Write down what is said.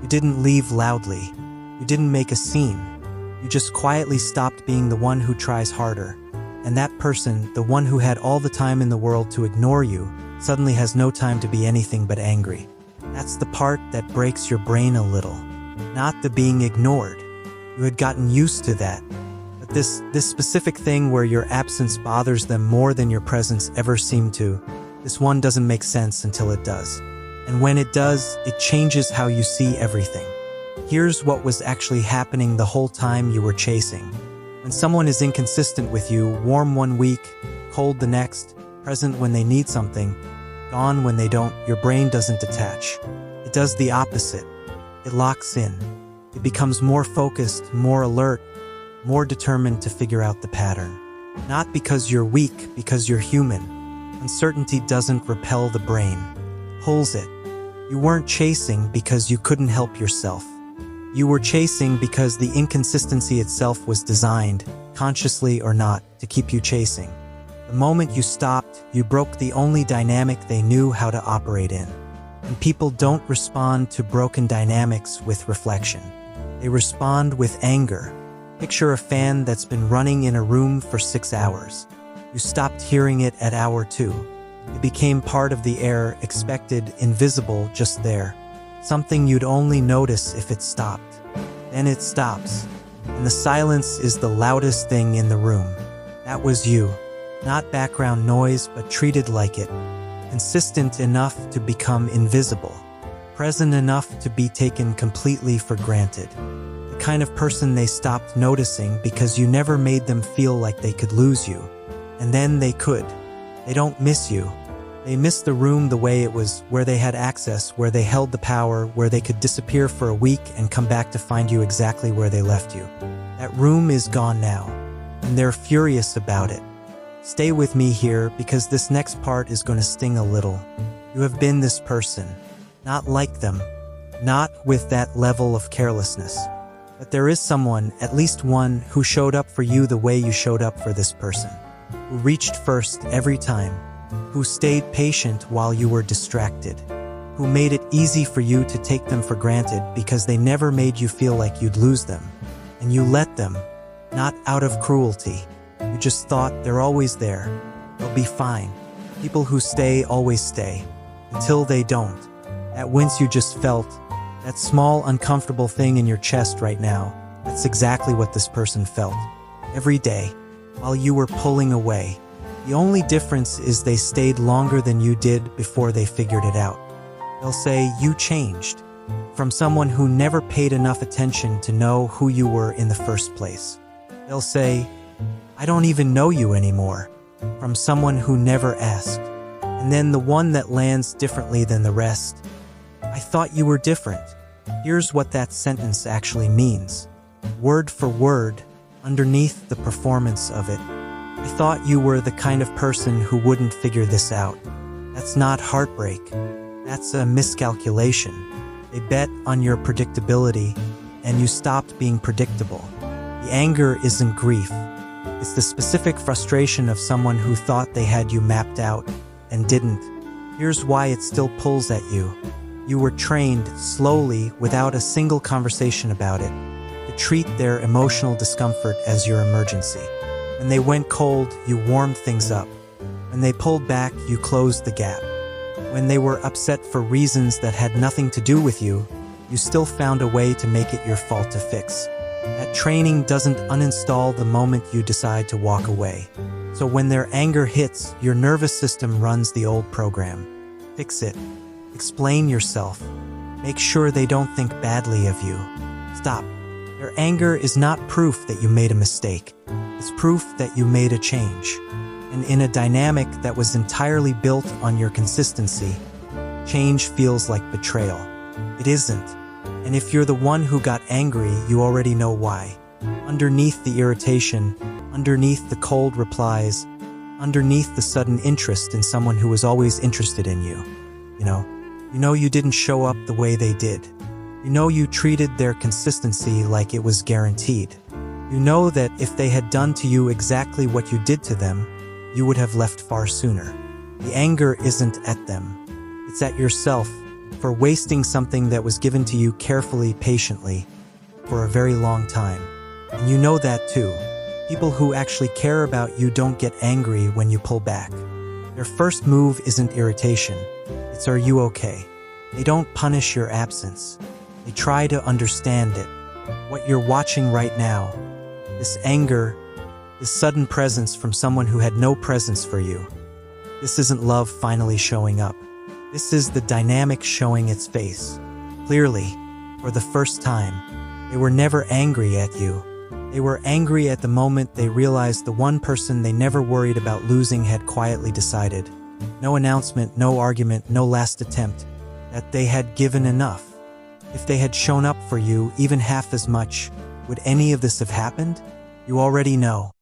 You didn't leave loudly. You didn't make a scene. You just quietly stopped being the one who tries harder. And that person, the one who had all the time in the world to ignore you, suddenly has no time to be anything but angry. That's the part that breaks your brain a little. Not the being ignored. You had gotten used to that. But this specific thing where your absence bothers them more than your presence ever seemed to, this one doesn't make sense until it does. And when it does, it changes how you see everything. Here's what was actually happening the whole time you were chasing. When someone is inconsistent with you, warm one week, cold the next, present when they need something, gone when they don't, your brain doesn't detach. It does the opposite. It locks in. It becomes more focused, more alert, more determined to figure out the pattern. Not because you're weak, because you're human. Uncertainty doesn't repel the brain. Pulls it. You weren't chasing because you couldn't help yourself. You were chasing because the inconsistency itself was designed, consciously or not, to keep you chasing. The moment you stopped, you broke the only dynamic they knew how to operate in. And people don't respond to broken dynamics with reflection. They respond with anger. Picture a fan that's been running in a room for 6 hours. You stopped hearing it at hour 2. It became part of the air, expected, invisible, just there. Something you'd only notice if it stopped. Then it stops, and the silence is the loudest thing in the room. That was you. Not background noise, but treated like it. Consistent enough to become invisible. Present enough to be taken completely for granted. The kind of person they stopped noticing because you never made them feel like they could lose you. And then they could. They don't miss you. They miss the room the way it was, where they had access, where they held the power, where they could disappear for a week and come back to find you exactly where they left you. That room is gone now, and they're furious about it. Stay with me here, because this next part is going to sting a little. You have been this person, not like them, not with that level of carelessness. But there is someone, at least one, who showed up for you the way you showed up for this person. Who reached first every time. Who stayed patient while you were distracted. Who made it easy for you to take them for granted because they never made you feel like you'd lose them. And you let them, not out of cruelty. You just thought they're always there. They'll be fine. People who stay always stay. Until they don't. That wince you just felt, that small uncomfortable thing in your chest right now, that's exactly what this person felt. Every day, while you were pulling away. The only difference is they stayed longer than you did before they figured it out. They'll say you changed. From someone who never paid enough attention to know who you were in the first place. They'll say, I don't even know you anymore. From someone who never asked. And then the one that lands differently than the rest. I thought you were different. Here's what that sentence actually means. Word for word, underneath the performance of it. I thought you were the kind of person who wouldn't figure this out. That's not heartbreak. That's a miscalculation. They bet on your predictability, and you stopped being predictable. The anger isn't grief. It's the specific frustration of someone who thought they had you mapped out and didn't. Here's why it still pulls at you. You were trained, slowly, without a single conversation about it, to treat their emotional discomfort as your emergency. When they went cold, you warmed things up. When they pulled back, you closed the gap. When they were upset for reasons that had nothing to do with you, you still found a way to make it your fault to fix. That training doesn't uninstall the moment you decide to walk away. So when their anger hits, your nervous system runs the old program. Fix it. Explain yourself. Make sure they don't think badly of you. Stop. Their anger is not proof that you made a mistake. It's proof that you made a change. And in a dynamic that was entirely built on your consistency, change feels like betrayal. It isn't. And if you're the one who got angry, you already know why. Underneath the irritation, underneath the cold replies, underneath the sudden interest in someone who was always interested in you. You know you didn't show up the way they did. You know you treated their consistency like it was guaranteed. You know that if they had done to you exactly what you did to them, you would have left far sooner. The anger isn't at them. It's at yourself, for wasting something that was given to you carefully, patiently, for a very long time. And you know that too. People who actually care about you don't get angry when you pull back. Their first move isn't irritation. It's, "Are you okay?" They don't punish your absence. They try to understand it. What you're watching right now, this anger, this sudden presence from someone who had no presence for you. This isn't love finally showing up. This is the dynamic showing its face. Clearly, for the first time, they were never angry at you. They were angry at the moment they realized the one person they never worried about losing had quietly decided. No announcement, no argument, no last attempt, that they had given enough. If they had shown up for you even half as much, would any of this have happened? You already know.